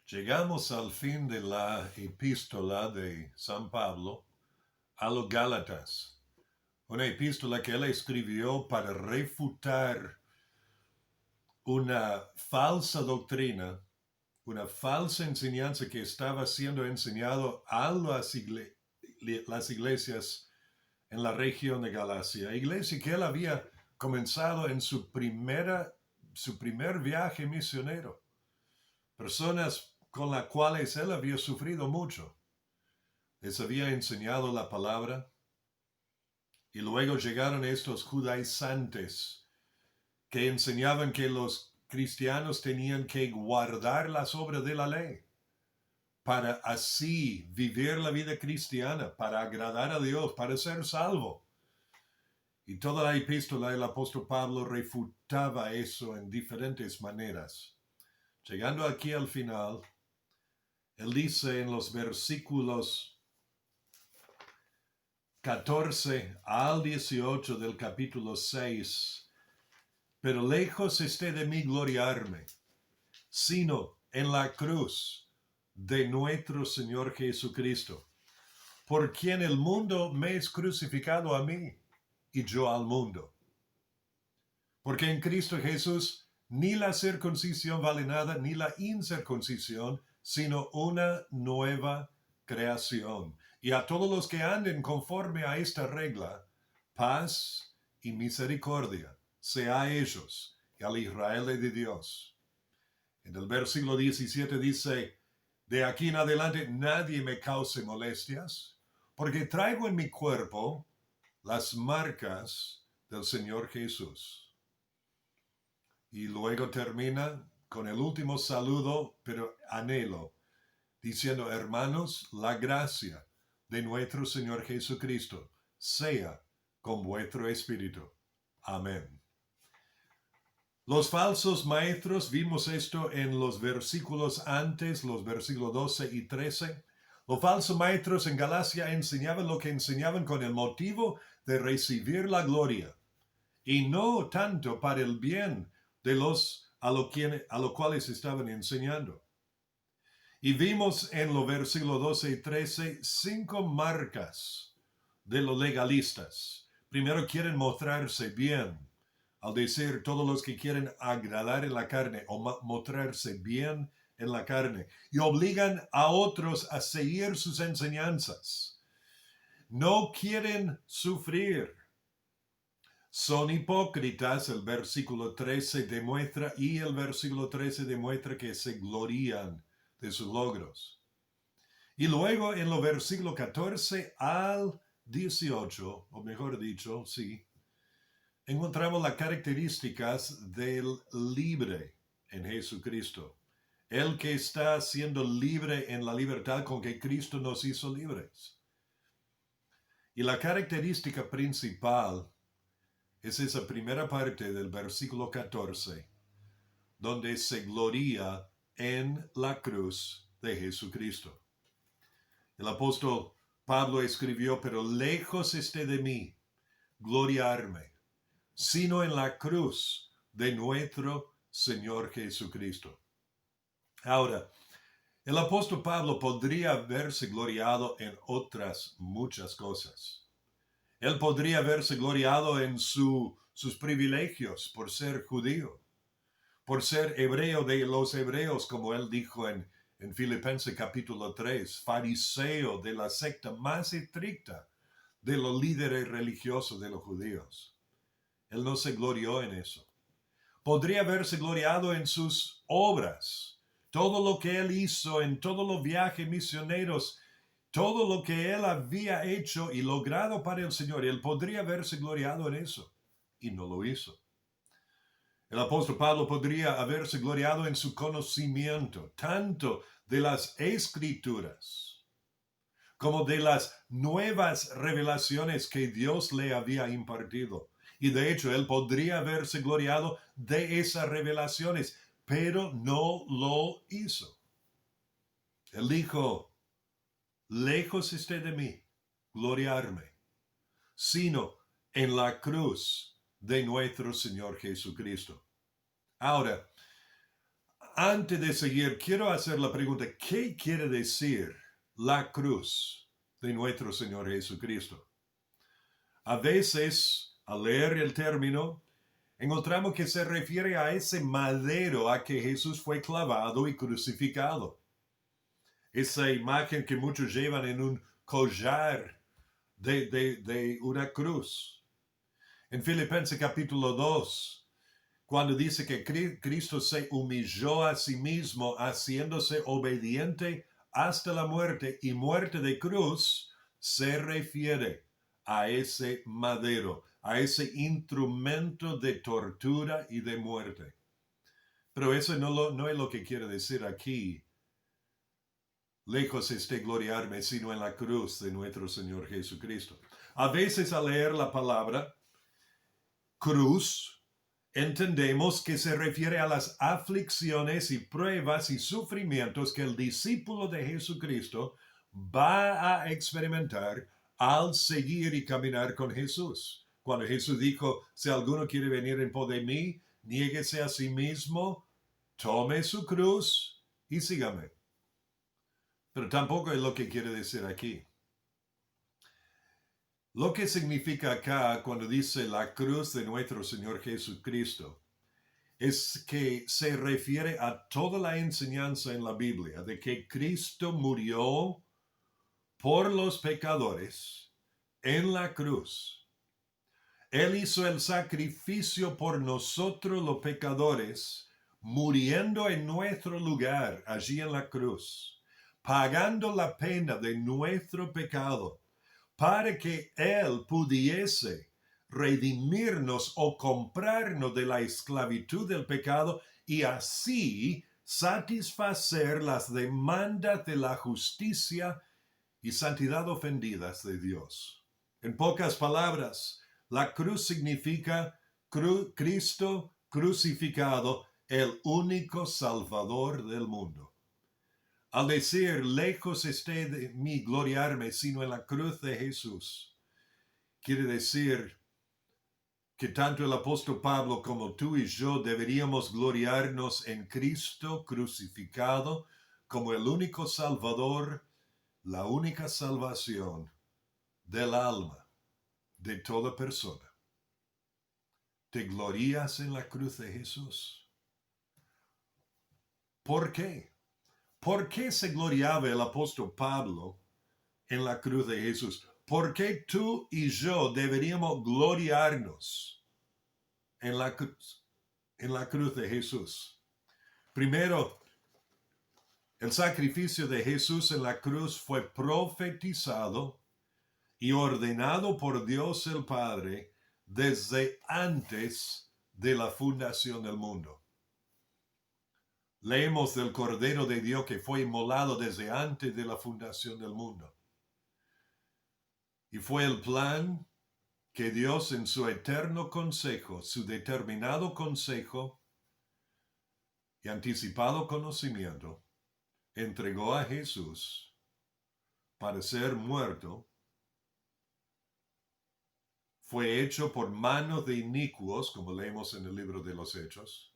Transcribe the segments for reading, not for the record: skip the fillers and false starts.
Llegamos al fin de la epístola de San Pablo a los Gálatas, una epístola que él escribió para refutar una falsa doctrina, una falsa enseñanza que estaba siendo enseñado a las iglesias en la región de Galacia, iglesia que él había comenzado en su primer viaje misionero, personas con las cuales él había sufrido mucho. Les había enseñado la palabra y luego llegaron estos judaizantes que enseñaban que los cristianos tenían que guardar las obras de la ley para así vivir la vida cristiana, para agradar a Dios, para ser salvo. Y toda la epístola del apóstol Pablo refutaba eso en diferentes maneras. Llegando aquí al final, él dice en los versículos 14 al 18 del capítulo 6, pero lejos esté de mí gloriarme, sino en la cruz de nuestro Señor Jesucristo, por quien el mundo me es crucificado a mí y yo al mundo. Porque en Cristo Jesús ni la circuncisión vale nada, ni la incircuncisión, sino una nueva creación. Y a todos los que anden conforme a esta regla, paz y misericordia sea a ellos y al Israel de Dios. En el versículo 17 dice, de aquí en adelante nadie me cause molestias, porque traigo en mi cuerpo las marcas del Señor Jesús. Y luego termina con el último saludo, pero anhelo, diciendo, hermanos, la gracia de nuestro Señor Jesucristo sea con vuestro espíritu. Amén. Los falsos maestros, vimos esto en los versículos antes, los versículos 12 y 13. Los falsos maestros en Galacia enseñaban lo que enseñaban con el motivo de recibir la gloria y no tanto para el bien de los a lo cuales estaban enseñando. Y vimos en los versículos 12 y 13 5 marcas de los legalistas. Primero, quieren mostrarse bien, al decir todos los que quieren agradar en la carne o mostrarse bien en la carne, y obligan a otros a seguir sus enseñanzas. No quieren sufrir. Son hipócritas, el versículo 13 demuestra, y el versículo 13 demuestra que se glorían de sus logros. Y luego en los versículos 14 al 18, o mejor dicho, sí, encontramos las características del libre en Jesucristo. El que está siendo libre en la libertad con que Cristo nos hizo libres. Y la característica principal es esa primera parte del versículo 14, donde se gloria en la cruz de Jesucristo. El apóstol Pablo escribió, pero lejos esté de mí gloriarme, sino en la cruz de nuestro Señor Jesucristo. Ahora, el apóstol Pablo podría haberse gloriado en otras muchas cosas. Él podría haberse gloriado en sus privilegios por ser judío, por ser hebreo de los hebreos, como él dijo en Filipenses capítulo 3, fariseo de la secta más estricta de los líderes religiosos de los judíos. Él no se glorió en eso. Podría haberse gloriado en sus obras, todo lo que él hizo en todos los viajes misioneros, todo lo que él había hecho y logrado para el Señor. Él podría haberse gloriado en eso y no lo hizo. El apóstol Pablo podría haberse gloriado en su conocimiento, tanto de las escrituras como de las nuevas revelaciones que Dios le había impartido. Y de hecho, él podría haberse gloriado de esas revelaciones, pero no lo hizo. Él dijo, lejos esté de mí gloriarme, sino en la cruz de nuestro Señor Jesucristo. Ahora, Antes de seguir, quiero hacer la pregunta, ¿qué quiere decir la cruz de nuestro Señor Jesucristo? A veces, al leer el término, encontramos que se refiere a ese madero a que Jesús fue clavado y crucificado. Esa imagen que muchos llevan en un collar de una cruz. En Filipenses capítulo 2, cuando dice que Cristo se humilló a sí mismo, haciéndose obediente hasta la muerte y muerte de cruz, se refiere a ese madero, a ese instrumento de tortura y de muerte. Pero eso no es lo que quiere decir aquí. Lejos esté gloriarme, sino en la cruz de nuestro Señor Jesucristo. A veces al leer la palabra cruz, entendemos que se refiere a las aflicciones y pruebas y sufrimientos que el discípulo de Jesucristo va a experimentar al seguir y caminar con Jesús. Cuando Jesús dijo, si alguno quiere venir en pos de mí, niéguese a sí mismo, tome su cruz y sígame. Pero tampoco es lo que quiere decir aquí. Lo que significa acá cuando dice la cruz de nuestro Señor Jesucristo es que se refiere a toda la enseñanza en la Biblia de que Cristo murió por los pecadores en la cruz. Él hizo el sacrificio por nosotros los pecadores, muriendo en nuestro lugar allí en la cruz, pagando la pena de nuestro pecado, para que Él pudiese redimirnos o comprarnos de la esclavitud del pecado y así satisfacer las demandas de la justicia y santidad ofendidas de Dios. En pocas palabras, la cruz significa Cristo crucificado, el único Salvador del mundo. Al decir, lejos esté de mí gloriarme, sino en la cruz de Jesús, quiere decir que tanto el apóstol Pablo como tú y yo deberíamos gloriarnos en Cristo crucificado como el único Salvador, la única salvación del alma de toda persona. ¿Te glorías en la cruz de Jesús? ¿Por qué? ¿Por qué se gloriaba el apóstol Pablo en la cruz de Jesús? ¿Por qué tú y yo deberíamos gloriarnos en la cruz de Jesús? Primero, el sacrificio de Jesús en la cruz fue profetizado y ordenado por Dios el Padre desde antes de la fundación del mundo. Leemos del Cordero de Dios que fue inmolado desde antes de la fundación del mundo. Y fue el plan que Dios en su eterno consejo, su determinado consejo y anticipado conocimiento, entregó a Jesús para ser muerto. Fue hecho por manos de inicuos, como leemos en el libro de los Hechos,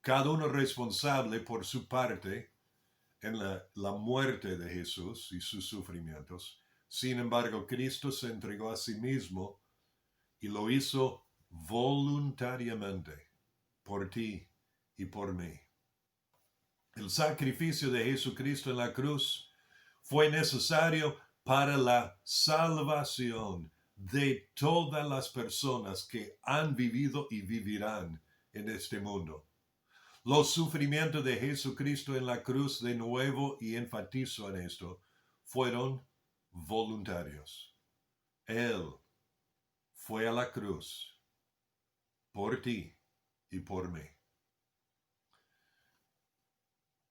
cada uno responsable por su parte en la muerte de Jesús y sus sufrimientos. Sin embargo, Cristo se entregó a sí mismo y lo hizo voluntariamente por ti y por mí. El sacrificio de Jesucristo en la cruz fue necesario para la salvación de todas las personas que han vivido y vivirán en este mundo. Los sufrimientos de Jesucristo en la cruz, de nuevo y enfatizo en esto, fueron voluntarios. Él fue a la cruz por ti y por mí.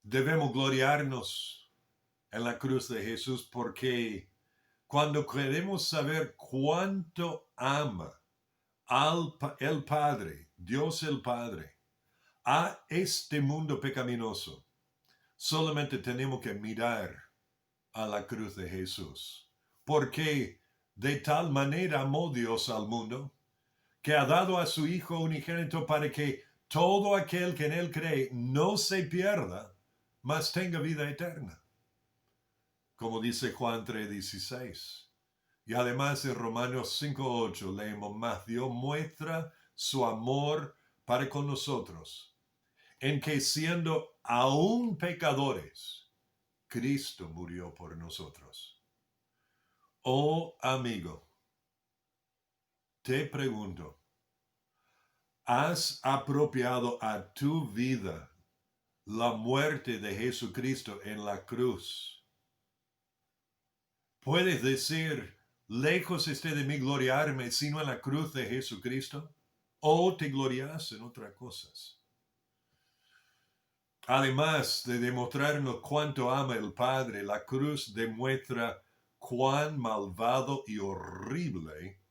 Debemos gloriarnos en la cruz de Jesús porque cuando queremos saber cuánto ama el Padre, Dios el Padre, a este mundo pecaminoso, solamente tenemos que mirar a la cruz de Jesús. Porque de tal manera amó Dios al mundo, que ha dado a su Hijo unigénito para que todo aquel que en él cree no se pierda, mas tenga vida eterna. Como dice Juan 3:16. Y además en Romanos 5:8 leemos, mas Dios muestra su amor para con nosotros, en que siendo aún pecadores, Cristo murió por nosotros. Oh amigo, te pregunto, ¿has apropiado a tu vida la muerte de Jesucristo en la cruz? ¿Puedes decir, lejos esté de mí gloriarme sino en la cruz de Jesucristo? ¿O te glorias en otras cosas? Además de demostrarnos cuánto ama el Padre, la cruz demuestra cuán malvado y horrible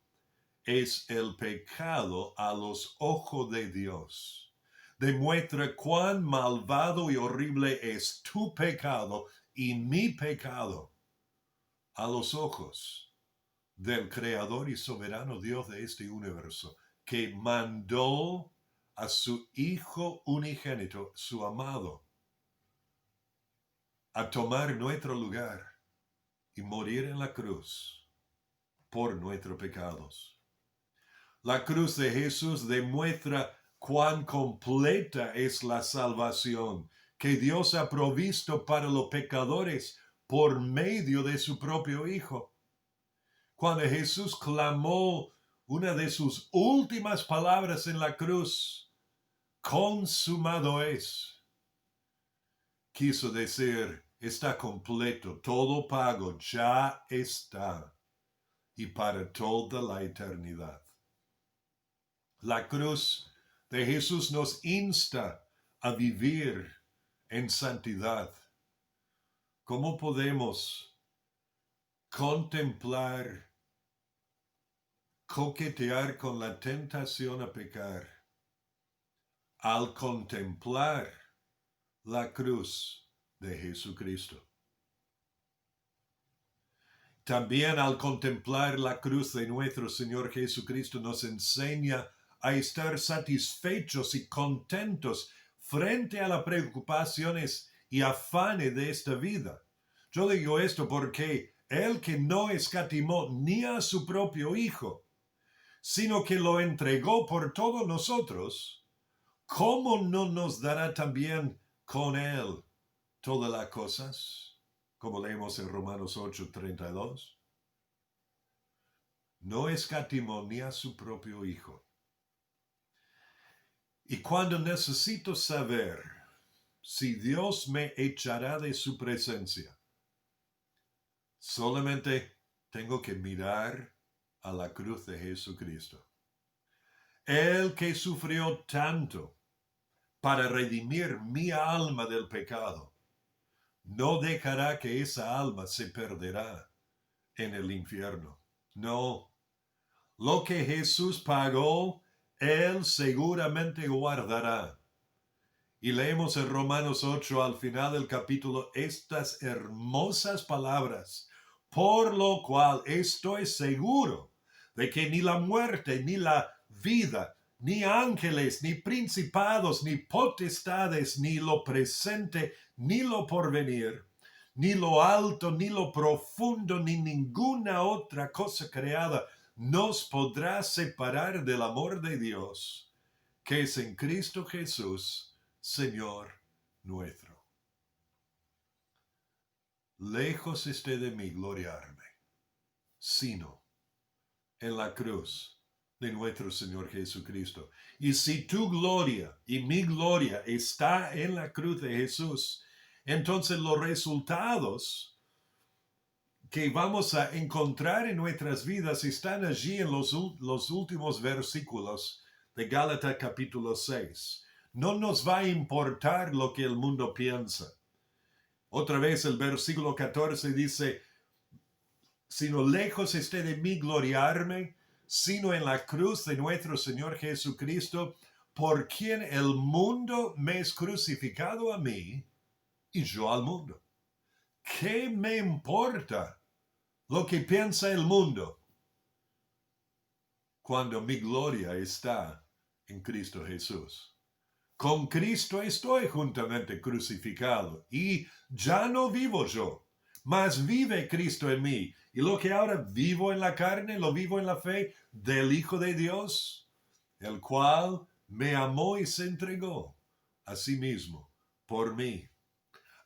es el pecado a los ojos de Dios. Demuestra cuán malvado y horrible es tu pecado y mi pecado a los ojos del Creador y soberano Dios de este universo, que mandó a su Hijo unigénito, su amado, a tomar nuestro lugar y morir en la cruz por nuestros pecados. La cruz de Jesús demuestra cuán completa es la salvación que Dios ha provisto para los pecadores por medio de su propio Hijo. Cuando Jesús clamó una de sus últimas palabras en la cruz, consumado es, quiso decir, está completo, todo pago ya está, y para toda la eternidad. La cruz de Jesús nos insta a vivir en santidad. ¿Cómo podemos contemplar, coquetear con la tentación a pecar al contemplar la cruz de Jesucristo? También al contemplar la cruz de nuestro Señor Jesucristo nos enseña a estar satisfechos y contentos frente a las preocupaciones y afanes de esta vida. Yo digo esto porque el que no escatimó ni a su propio Hijo, sino que lo entregó por todos nosotros, ¿cómo no nos dará también con él todas las cosas? Como leemos en Romanos 8:32. No escatimó ni a su propio Hijo. Y cuando necesito saber si Dios me echará de su presencia, solamente tengo que mirar a la cruz de Jesucristo. El que sufrió tanto para redimir mi alma del pecado, no dejará que esa alma se perderá en el infierno. No. Lo que Jesús pagó, Él seguramente guardará. Y leemos en Romanos 8 al final del capítulo estas hermosas palabras, por lo cual estoy seguro de que ni la muerte, ni la vida, ni ángeles, ni principados, ni potestades, ni lo presente, ni lo porvenir, ni lo alto, ni lo profundo, ni ninguna otra cosa creada nos podrá separar del amor de Dios, que es en Cristo Jesús, Señor nuestro. Lejos esté de mí gloriarme, sino en la cruz de nuestro Señor Jesucristo. Y si tu gloria y mi gloria está en la cruz de Jesús, entonces los resultados que vamos a encontrar en nuestras vidas están allí en los últimos versículos de Gálatas capítulo 6. No nos va a importar lo que el mundo piensa. Otra vez el versículo 14 dice, sino lejos esté de mí gloriarme, sino en la cruz de nuestro Señor Jesucristo, por quien el mundo me es crucificado a mí y yo al mundo. ¿Qué me importa lo que piensa el mundo cuando mi gloria está en Cristo Jesús? Con Cristo estoy juntamente crucificado, y ya no vivo yo, mas vive Cristo en mí. Y lo que ahora vivo en la carne, lo vivo en la fe del Hijo de Dios, el cual me amó y se entregó a sí mismo por mí.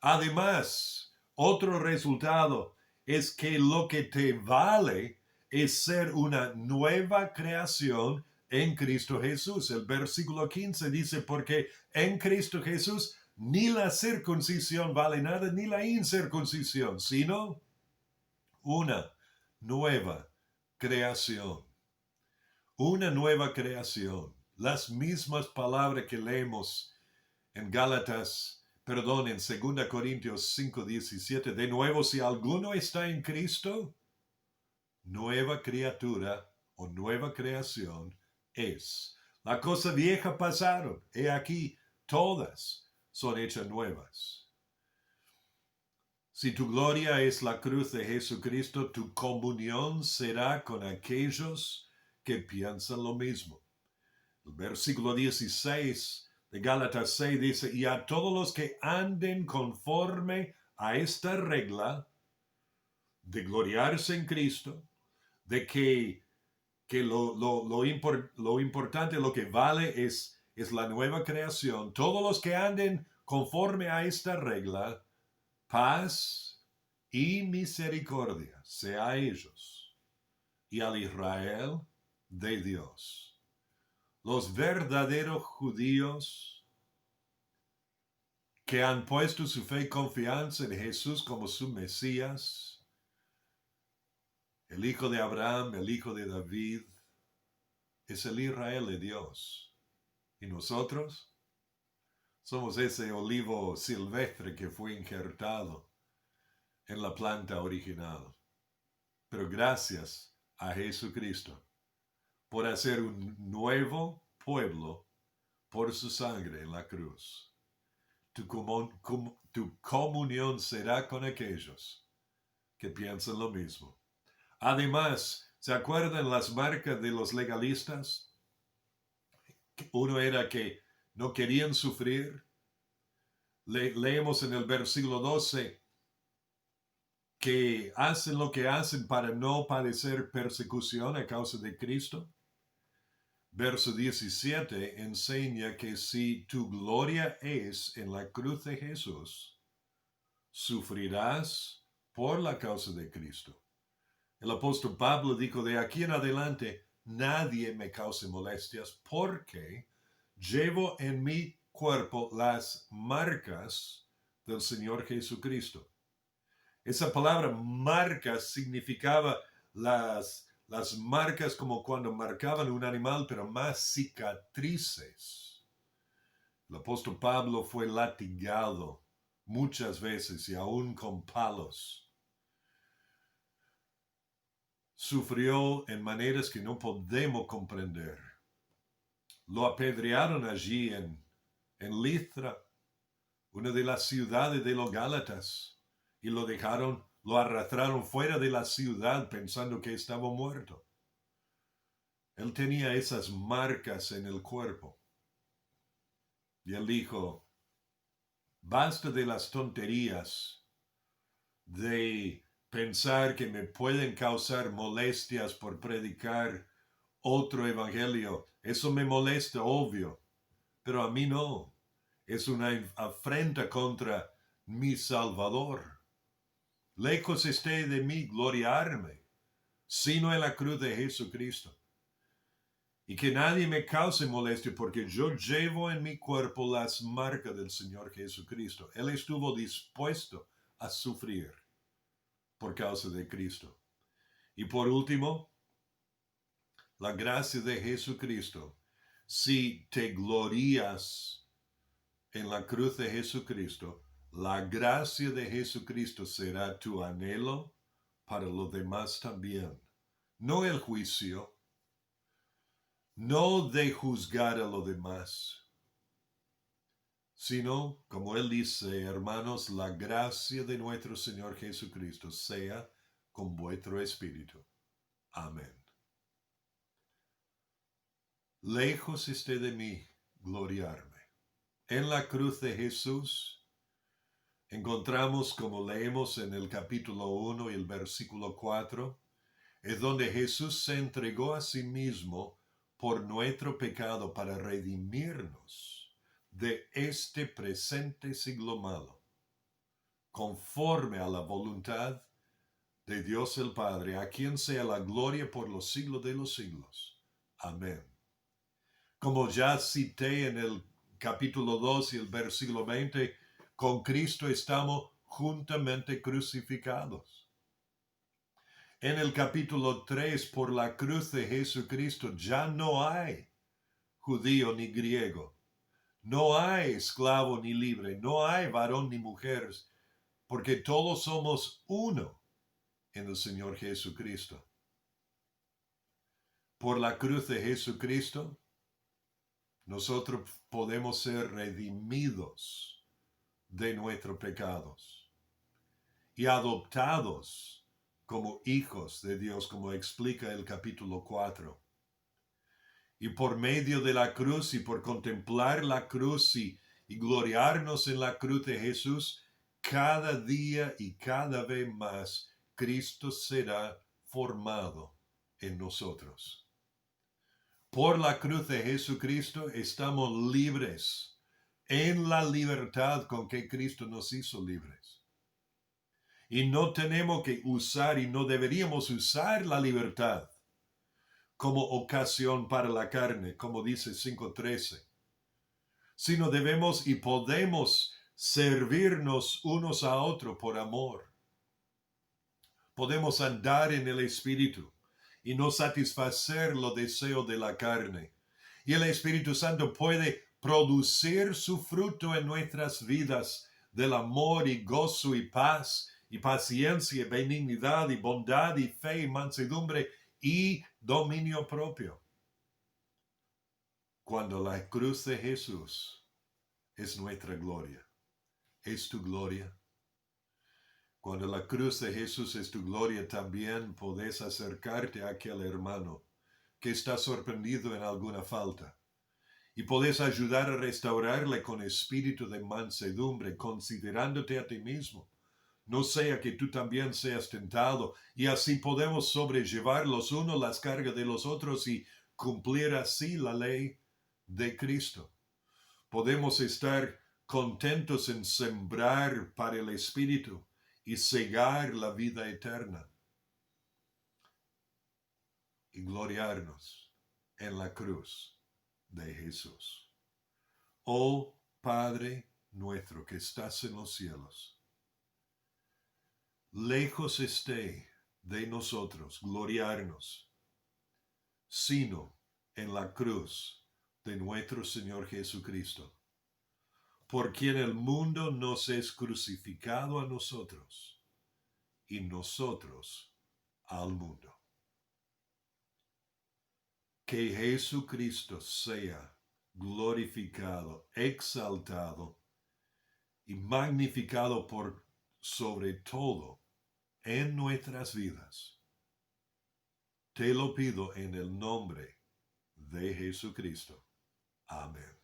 Además, otro resultado es que lo que te vale es ser una nueva creación en Cristo Jesús. El versículo 15 dice, porque en Cristo Jesús ni la circuncisión vale nada, ni la incircuncisión, sino una nueva creación. Una nueva creación. Las mismas palabras que leemos en en 2 Corintios 5:17, de nuevo, si alguno está en Cristo, nueva criatura o nueva creación es. La cosa vieja pasaron, he aquí, todas son hechas nuevas. Si tu gloria es la cruz de Jesucristo, tu comunión será con aquellos que piensan lo mismo. El versículo 16 de Gálatas 6 dice, y a todos los que anden conforme a esta regla de gloriarse en Cristo, de que lo importante, lo que vale es la nueva creación, todos los que anden conforme a esta regla, paz y misericordia sea a ellos y al Israel de Dios. Los verdaderos judíos que han puesto su fe y confianza en Jesús como su Mesías, el hijo de Abraham, el hijo de David, es el Israel de Dios. Y nosotros somos ese olivo silvestre que fue injertado en la planta original. Pero gracias a Jesucristo por hacer un nuevo pueblo por su sangre en la cruz. Tu comunión será con aquellos que piensan lo mismo. Además, ¿se acuerdan las marcas de los legalistas? Uno era que no querían sufrir. Leemos en el versículo 12 que hacen lo que hacen para no padecer persecución a causa de Cristo. Verso 17 enseña que si tu gloria es en la cruz de Jesús, sufrirás por la causa de Cristo. El apóstol Pablo dijo, de aquí en adelante nadie me cause molestias porque llevo en mi cuerpo las marcas del Señor Jesucristo. Esa palabra marcas significaba las marcas como cuando marcaban un animal, pero más cicatrices. El apóstol Pablo fue latigado muchas veces y aún con palos. Sufrió en maneras que no podemos comprender. Lo apedrearon allí en Listra, una de las ciudades de los Gálatas, y lo arrastraron fuera de la ciudad pensando que estaba muerto. Él tenía esas marcas en el cuerpo. Y él dijo, basta de las tonterías de pensar que me pueden causar molestias por predicar otro evangelio. Eso me molesta, obvio, pero a mí no. Es una afrenta contra mi Salvador. Lejos esté de mí gloriarme, sino en la cruz de Jesucristo. Y que nadie me cause molestia porque yo llevo en mi cuerpo las marcas del Señor Jesucristo. Él estuvo dispuesto a sufrir por causa de Cristo. Y por último, la gracia de Jesucristo. Si te glorías en la cruz de Jesucristo, la gracia de Jesucristo será tu anhelo para los demás también. No el juicio, no de juzgar a los demás, sino, como él dice, hermanos, la gracia de nuestro Señor Jesucristo sea con vuestro espíritu. Amén. Lejos esté de mí gloriarme. En la cruz de Jesús encontramos, como leemos en el capítulo 1 y el versículo 4, es donde Jesús se entregó a sí mismo por nuestro pecado para redimirnos de este presente siglo malo, conforme a la voluntad de Dios el Padre, a quien sea la gloria por los siglos de los siglos. Amén. Como ya cité en el capítulo 2 y el versículo 20, con Cristo estamos juntamente crucificados. En el capítulo 3, por la cruz de Jesucristo, ya no hay judío ni griego, no hay esclavo ni libre, no hay varón ni mujer, porque todos somos uno en el Señor Jesucristo. Por la cruz de Jesucristo, nosotros podemos ser redimidos de nuestros pecados y adoptados como hijos de Dios, como explica el capítulo 4. Y por medio de la cruz y por contemplar la cruz y gloriarnos en la cruz de Jesús, cada día y cada vez más Cristo será formado en nosotros. Por la cruz de Jesucristo estamos libres en la libertad con que Cristo nos hizo libres. Y no tenemos que usar y no deberíamos usar la libertad como ocasión para la carne, como dice 5:13, sino debemos y podemos servirnos unos a otros por amor. Podemos andar en el Espíritu y no satisfacer los deseos de la carne. Y el Espíritu Santo puede producir su fruto en nuestras vidas del amor y gozo y paz y paciencia y benignidad y bondad y fe y mansedumbre y dominio propio. Cuando la cruz de Jesús es nuestra gloria, ¿es tu gloria? Cuando la cruz de Jesús es tu gloria, también podés acercarte a aquel hermano que está sorprendido en alguna falta y podés ayudar a restaurarle con espíritu de mansedumbre, considerándote a ti mismo. No sea que tú también seas tentado, y así podemos sobrellevar los unos las cargas de los otros y cumplir así la ley de Cristo. Podemos estar contentos en sembrar para el Espíritu y cegar la vida eterna y gloriarnos en la cruz de Jesús. Oh Padre nuestro que estás en los cielos, lejos esté de nosotros gloriarnos, sino en la cruz de nuestro Señor Jesucristo, por quien el mundo nos es crucificado a nosotros y nosotros al mundo. Que Jesucristo sea glorificado, exaltado y magnificado por sobre todo en nuestras vidas. Te lo pido en el nombre de Jesucristo. Amén.